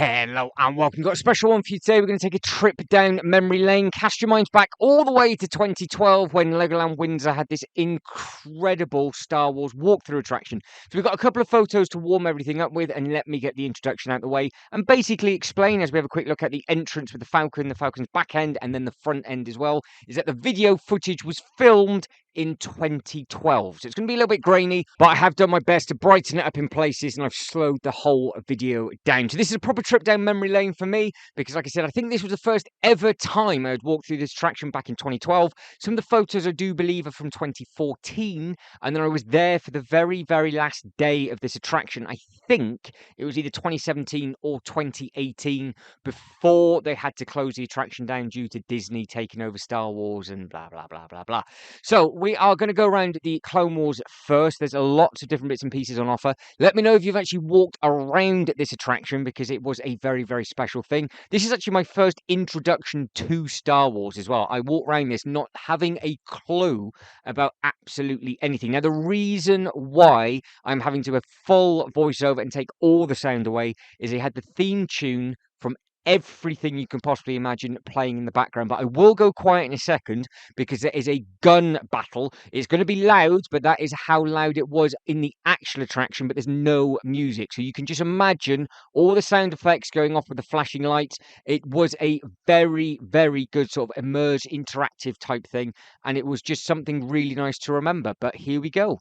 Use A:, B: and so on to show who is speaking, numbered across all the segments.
A: Hello and welcome. We've got a special one for you today. We're going to take a trip down memory lane. Cast your minds back all the way to 2012 when Legoland Windsor had this incredible Star Wars walkthrough attraction. So we've got a couple of photos to warm everything up with, and let me get the introduction out of the way and basically explain, as we have a quick look at the entrance with the Falcon, the Falcon's back end, and then the front end as well, is that the video footage was filmed in 2012. So it's going to be a little bit grainy, but I have done my best to brighten it up in places, and I've slowed the whole video down. So this is a proper trip down memory lane for me, because like I said, I think this was the first ever time I had walked through this attraction back in 2012. Some of the photos I do believe are from 2014, and then I was there for the very, very last day of this attraction. I think it was either 2017 or 2018, before they had to close the attraction down due to Disney taking over Star Wars and blah, blah, blah, blah, blah. So we are going to go around the Clone Wars first. There's lots of different bits and pieces on offer. Let me know if you've actually walked around this attraction, because it was a very, very special thing. This is actually my first introduction to Star Wars as well. I walked around this not having a clue about absolutely anything. Now, the reason why I'm having to have full voiceover and take all the sound away is they had the theme tune from everything you can possibly imagine playing in the background. But I will go quiet in a second, because there is a gun battle. It's going to be loud, but that is how loud it was in the actual attraction, but there's no music. So you can just imagine all the sound effects going off with the flashing lights. It was a very, very good sort of immersive, interactive type thing, and it was just something really nice to remember. But here we go.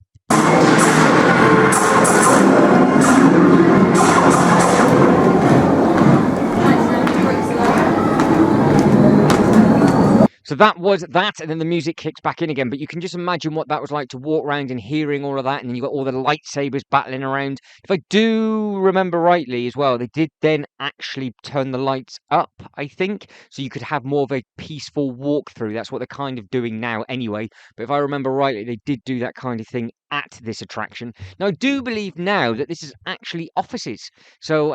A: So that was that, and then the music kicks back in again. But you can just imagine what that was like to walk around and hearing all of that, and then you got all the lightsabers battling around. If I do remember rightly as well, they did then actually turn the lights up, I think, so you could have more of a peaceful walkthrough. That's what they're kind of doing now anyway. But if I remember rightly, they did do that kind of thing at this attraction. Now, I do believe now that this is actually offices. So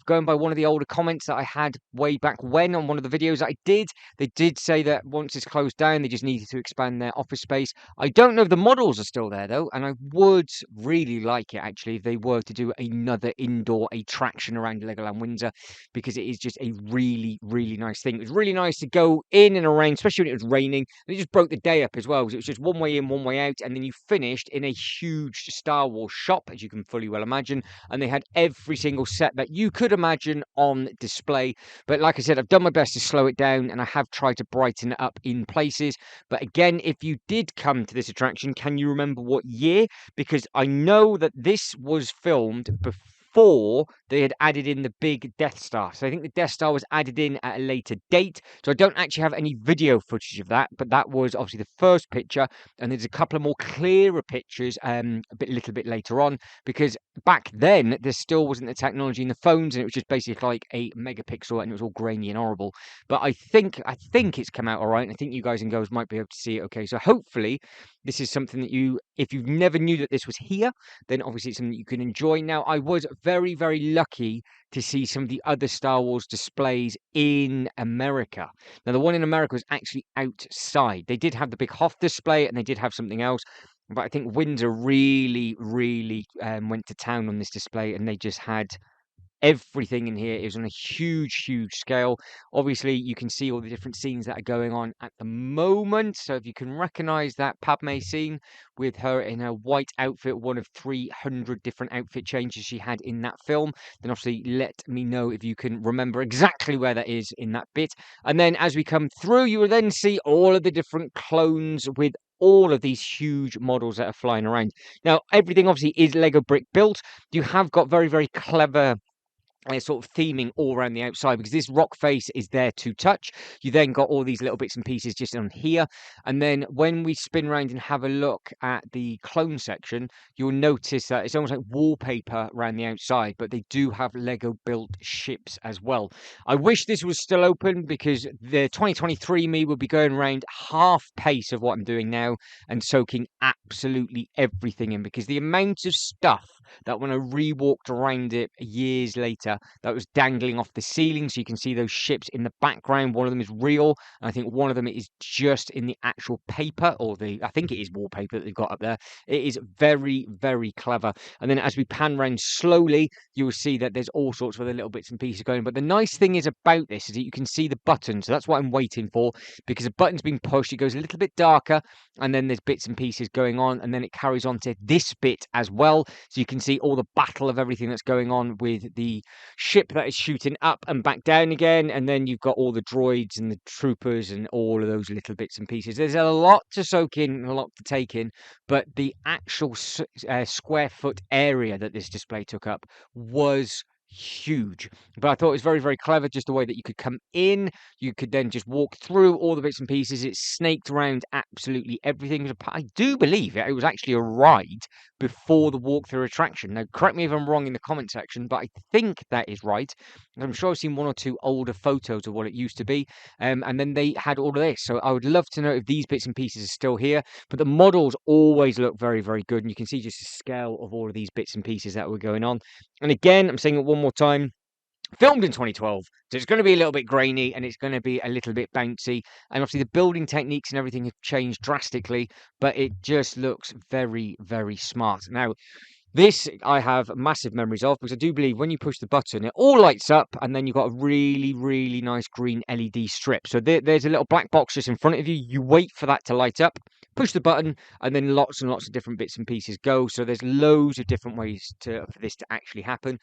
A: going by one of the older comments that I had way back when on one of the videos I did, they did say that once it's closed down, they just needed to expand their office space. I don't know if the models are still there though, and I would really like it actually if they were to do another indoor attraction around Legoland Windsor, because it is just a really, really nice thing. It was really nice to go in and around, especially when it was raining. And it just broke the day up as well, because it was just one way in, one way out, and then you finished in a huge Star Wars shop, as you can fully well imagine, and they had every single set that you could imagine on display. But like I said, I've done my best to slow it down, and I have tried to brighten it up in places. But again, if you did come to this attraction, can you remember what year? Because I know that this was filmed before they had added in the big Death Star. So I think the Death Star was added in at a later date. So I don't actually have any video footage of that, but that was obviously the first picture. And there's a couple of more clearer pictures a little bit later on, because back then there still wasn't the technology in the phones, and it was just basically like a megapixel, and it was all grainy and horrible. But I think it's come out all right, and I think you guys and girls might be able to see it okay. So hopefully this is something that if you never knew that this was here, then obviously it's something that you can enjoy. Now, I was very, very lucky to see some of the other Star Wars displays in America. Now, the one in America was actually outside. They did have the big Hoth display, and they did have something else. But I think Windsor really, really went to town on this display, and they just had everything in here. It was on a huge, huge scale. Obviously, you can see all the different scenes that are going on at the moment. So if you can recognize that Padme scene with her in her white outfit, one of 300 different outfit changes she had in that film, then obviously let me know if you can remember exactly where that is in that bit. And then as we come through, you will then see all of the different clones with all of these huge models that are flying around. Now, everything obviously is Lego brick built. You have got very, very clever sort of theming all around the outside, because this rock face is there to touch. You then got all these little bits and pieces just on here, and then when we spin around and have a look at the clone section, you'll notice that it's almost like wallpaper around the outside, but they do have Lego built ships as well. I wish this was still open, because the 2023 me would be going around half pace of what I'm doing now and soaking absolutely everything in, because the amount of stuff that when I re-walked around it years later, that was dangling off the ceiling. So you can see those ships in the background. One of them is real, and I think one of them is just in the actual paper, or I think it is wallpaper that they've got up there. It is very, very clever. And then as we pan around slowly, you will see that there's all sorts of other little bits and pieces going. But the nice thing is about this is that you can see the button. So that's what I'm waiting for, because the button's been pushed. It goes a little bit darker, and then there's bits and pieces going on, and then it carries on to this bit as well. So you can see all the battle of everything that's going on with the ship that is shooting up and back down again, and then you've got all the droids and the troopers and all of those little bits and pieces. There's a lot to soak in and a lot to take in, but the actual square foot area that this display took up was huge. But I thought it was very, very clever, just the way that you could come in, you could then just walk through all the bits and pieces. It snaked around absolutely everything. I do believe it was actually a ride before the walkthrough attraction. Now, correct me if I'm wrong in the comment section, but I think that is right. I'm sure I've seen one or two older photos of what it used to be, and then they had all of this. So I would love to know if these bits and pieces are still here. But the models always look very, very good, and you can see just the scale of all of these bits and pieces that were going on. And again, I'm saying it one more time, filmed in 2012, so it's going to be a little bit grainy and it's going to be a little bit bouncy, and obviously the building techniques and everything have changed drastically, but it just looks very, very smart. Now, this I have massive memories of, because I do believe when you push the button, it all lights up, and then you've got a really, really nice green LED strip. So there's a little black box just in front of you. You wait for that to light up, push the button, and then lots and lots of different bits and pieces go. So there's loads of different ways for this to actually happen.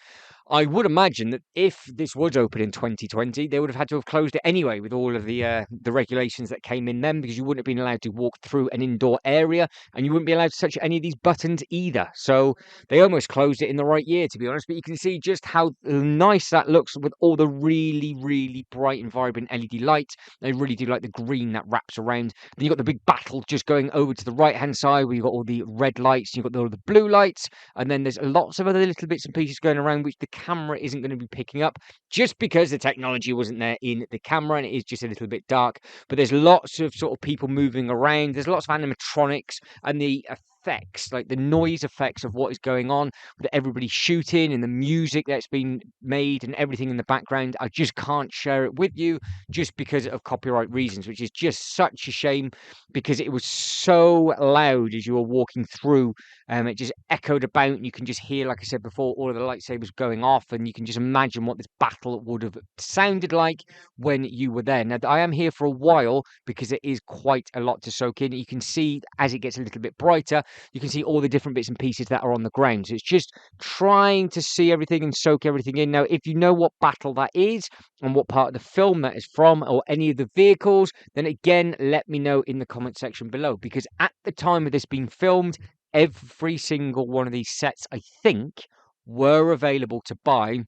A: I would imagine that if this was open in 2020, they would have had to have closed it anyway, with all of the regulations that came in then, because you wouldn't have been allowed to walk through an indoor area, and you wouldn't be allowed to touch any of these buttons either. So they almost closed it in the right year, to be honest. But you can see just how nice that looks with all the really, really bright and vibrant LED lights. I really do like the green that wraps around. Then you've got the big battle just going over to the right-hand side, where you've got all the red lights, you've got all the blue lights, and then there's lots of other little bits and pieces going around, which the camera isn't going to be picking up, just because the technology wasn't there in the camera, and it is just a little bit dark. But there's lots of sort of people moving around. There's lots of animatronics, and the effects, like the noise effects of what is going on with everybody shooting and the music that's been made and everything in the background. I just can't share it with you, just because of copyright reasons, which is just such a shame, because it was so loud as you were walking through. It just echoed about, and you can just hear, like I said before, all of the lightsabers going off, and you can just imagine what this battle would have sounded like when you were there. Now, I am here for a while, because it is quite a lot to soak in. You can see as it gets a little bit brighter, you can see all the different bits and pieces that are on the ground. So it's just trying to see everything and soak everything in. Now, if you know what battle that is and what part of the film that is from, or any of the vehicles, then again, let me know in the comment section below, because at the time of this being filmed, every single one of these sets, I think, were available to buy,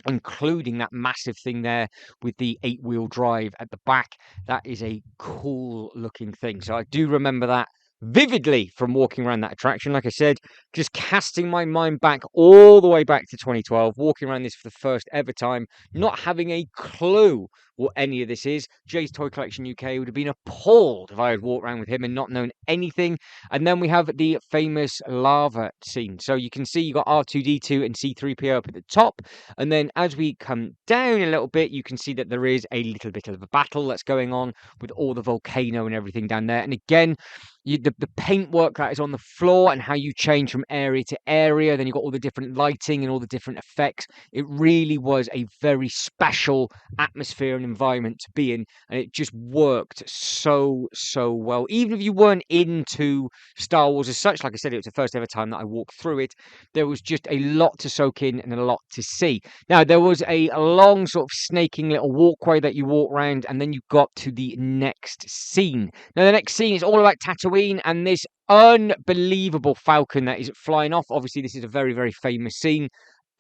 A: including that massive thing there with the 8-wheel drive at the back. That is a cool looking thing. So I do remember that vividly from walking around that attraction. Like I said, just casting my mind back all the way back to 2012, walking around this for the first ever time, not having a clue what any of this is. Jay's Toy Collection UK would have been appalled if I had walked around with him and not known anything. And then we have the famous lava scene. So you can see you got R2-D2 and C-3PO up at the top, and then as we come down a little bit, you can see that there is a little bit of a battle that's going on with all the volcano and everything down there. And again, the paintwork that is on the floor, and how you change from area to area. Then you've got all the different lighting and all the different effects. It really was a very special atmosphere and environment to be in, and it just worked so, so well. Even if you weren't into Star Wars as such, like I said, it was the first ever time that I walked through it. There was just a lot to soak in and a lot to see. Now, there was a long sort of snaking little walkway that you walk around, and then you got to the next scene. Now, the next scene is all about Tatooine and this unbelievable Falcon that is flying off. Obviously, this is a very, very famous scene.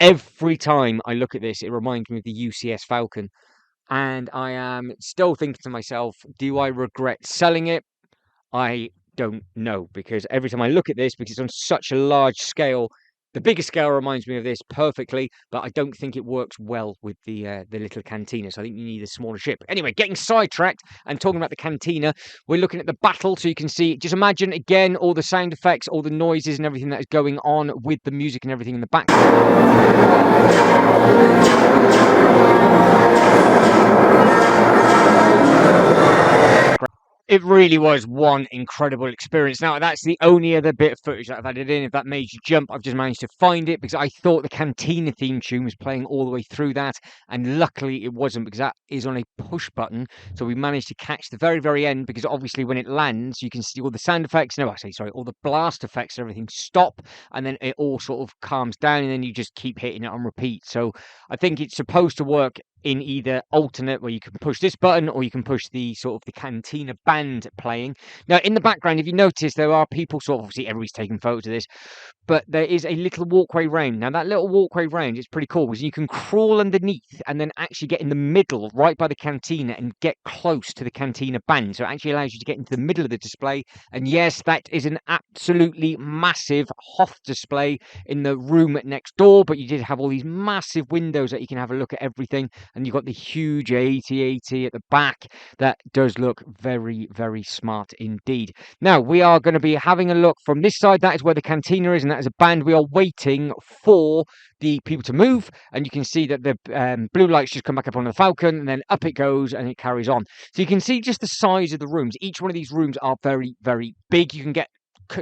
A: Every time I look at this, it reminds me of the UCS Falcon. And I am still thinking to myself, do I regret selling it? I don't know, because every time I look at this, because it's on such a large scale, The bigger scale reminds me of this perfectly, but I don't think it works well with the little Cantina. So I think you need a smaller ship. Anyway, getting sidetracked and talking about the Cantina, we're looking at the battle, so you can see. Just imagine again all the sound effects, all the noises, and everything that is going on with the music and everything in the background. It really was one incredible experience. Now, that's the only other bit of footage that I've added in. If that made you jump, I've just managed to find it because I thought the Cantina theme tune was playing all the way through that. And luckily it wasn't, because that is on a push button. So we managed to catch the very, very end, because obviously when it lands, you can see all the sound effects. No, I say, sorry, all the blast effects and everything stop. And then it all sort of calms down, and then you just keep hitting it on repeat. So I think it's supposed to work in either alternate, where you can push this button or you can push the sort of the Cantina band playing. Now, in the background, if you notice, there are people sort of, obviously everybody's taking photos of this, but there is a little walkway round. Now, that little walkway round is pretty cool, because you can crawl underneath and then actually get in the middle, right by the Cantina, and get close to the Cantina band. So it actually allows you to get into the middle of the display. And yes, that is an absolutely massive Hoth display in the room next door, but you did have all these massive windows that you can have a look at everything. And you've got the huge AT-AT at the back. That does look very, very smart indeed. Now, we are going to be having a look from this side. That is where the Cantina is, and that is a band. We are waiting for the people to move, and you can see that the blue lights just come back up on the Falcon, and then up it goes, and it carries on. So you can see just the size of the rooms. Each one of these rooms are very, very big. You can get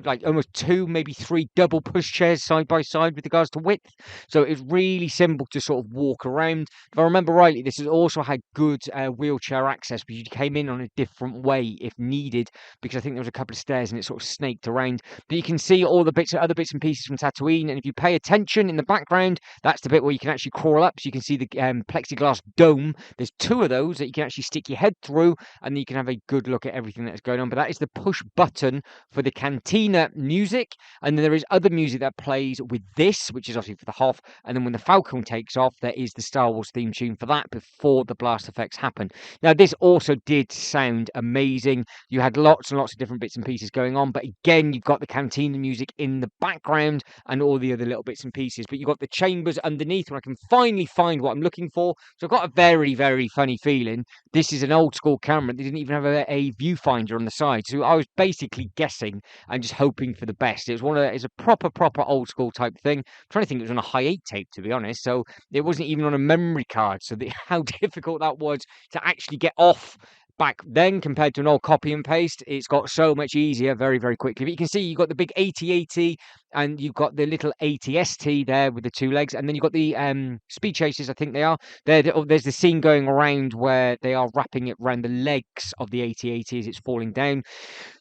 A: like almost 2, maybe 3 double push chairs side by side with regards to width. So it's really simple to sort of walk around. If I remember rightly, this has also had good wheelchair access, but you came in on a different way if needed, because I think there was a couple of stairs and it sort of snaked around. But you can see all the other bits and pieces from Tatooine, and if you pay attention in the background, that's the bit where you can actually crawl up. So you can see the plexiglass dome. There's 2 of those that you can actually stick your head through, and then you can have a good look at everything that's going on. But that is the push button for the Cantina music, and then there is other music that plays with this, which is obviously for the Hoth. And then when the Falcon takes off, there is the Star Wars theme tune for that before the blast effects happen. Now, this also did sound amazing. You had lots and lots of different bits and pieces going on, but again, you've got the Cantina music in the background and all the other little bits and pieces. But you've got the chambers underneath, where I can finally find what I'm looking for. So I've got a very, very funny feeling. This is an old school camera. They didn't even have a viewfinder on the side, so I was basically guessing and just hoping for the best. It's a proper old school type thing. I'm trying to think, it was on a high 8 tape, to be honest. So it wasn't even on a memory card. So how difficult that was to actually get off back then compared to an old copy and paste. It's got so much easier very, very quickly. But you can see you've got the big AT-AT, and you've got the little AT-ST there with the 2 legs, and then you've got the speed chasers, I think they are. There's the scene going around where they are wrapping it around the legs of the AT-AT as it's falling down.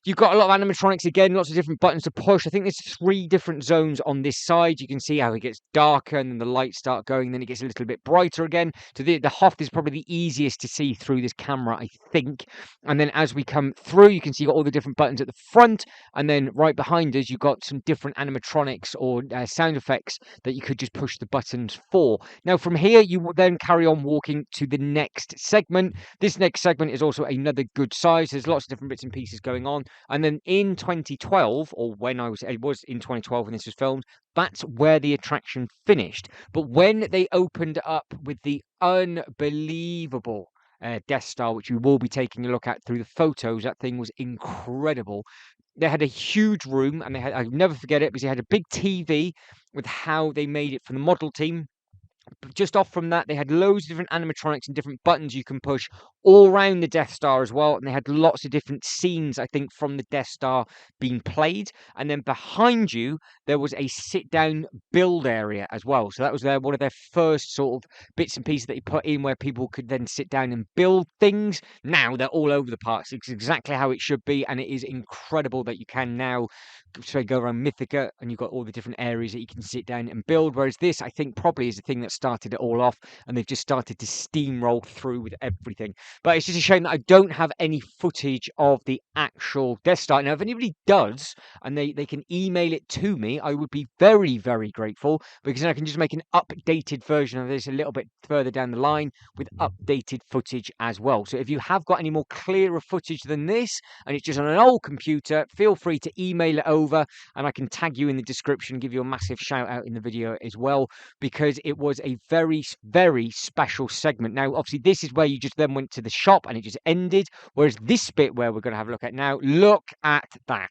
A: You've got a lot of animatronics again, lots of different buttons to push. I think there's 3 different zones on this side. You can see how it gets darker, and then the lights start going, then it gets a little bit brighter again. So the Hoth is probably the easiest to see through this camera, I think. And then as we come through, you can see you've got all the different buttons at the front, and then right behind us, you've got some different animatronics or sound effects that you could just push the buttons for. Now, from here, you will then carry on walking to the next segment. This next segment is also another good size. There's lots of different bits and pieces going on. And then in 2012, or it was in 2012 when this was filmed, that's where the attraction finished. But when they opened up with the unbelievable Death Star, which we will be taking a look at through the photos, that thing was incredible. They had a huge room, and I'll never forget it, because they had a big TV with how they made it for the model team. Just off from that, they had loads of different animatronics and different buttons you can push all around the Death Star as well. And they had lots of different scenes, I think, from the Death Star being played. And then behind you, there was a sit-down build area as well. So that was one of their first sort of bits and pieces that you put in, where people could then sit down and build things. Now they're all over the park. It's exactly how it should be. And it is incredible that you can now go around Mythica, and you've got all the different areas that you can sit down and build. Whereas this, I think, probably is the thing that started it all off, and they've just started to steamroll through with everything. But it's just a shame that I don't have any footage of the actual Death Star. Now, if anybody does, and they can email it to me, I would be very, very grateful, because then I can just make an updated version of this a little bit further down the line with updated footage as well. So if you have got any more clearer footage than this, and it's just on an old computer, feel free to email it over over, and I can tag you in the description, give you a massive shout out in the video as well, because it was a very, very special segment. Now, obviously, this is where you just then went to the shop and it just ended, whereas this bit where we're going to have a look at now, look at that.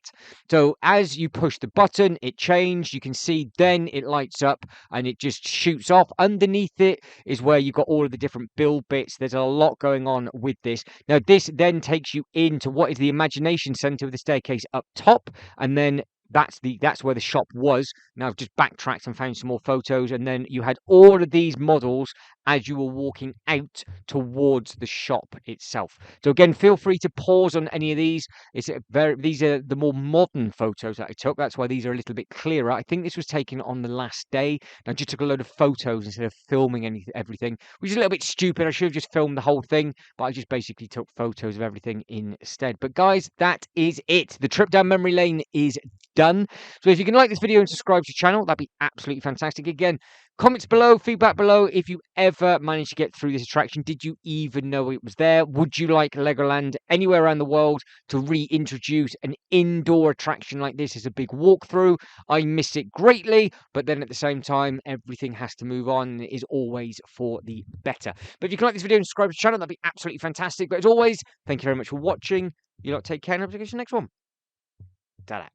A: So as you push the button, it changed. You can see then it lights up and it just shoots off. Underneath it is where you've got all of the different build bits. There's a lot going on with this. Now, this then takes you into what is the imagination center with the staircase up top, and then that's where the shop was. Now I've just backtracked and found some more photos, and then you had all of these models as you were walking out towards the shop itself. So again, feel free to pause on any of these. These are the more modern photos that I took. That's why these are a little bit clearer. I think this was taken on the last day. I just took a load of photos instead of filming everything, which is a little bit stupid. I should have just filmed the whole thing, but I just basically took photos of everything instead. But guys, that is it. The trip down memory lane is done. So if you can like this video and subscribe to the channel, that'd be absolutely fantastic. Again, comments below, feedback below. If you ever managed to get through this attraction, did you even know it was there? Would you like Legoland anywhere around the world to reintroduce an indoor attraction like this as a big walkthrough? I miss it greatly, but then at the same time, everything has to move on, and it is always for the better. But if you can like this video and subscribe to the channel, that'd be absolutely fantastic. But as always, thank you very much for watching. You lot take care, and I'll see you in the next one. Ta-da.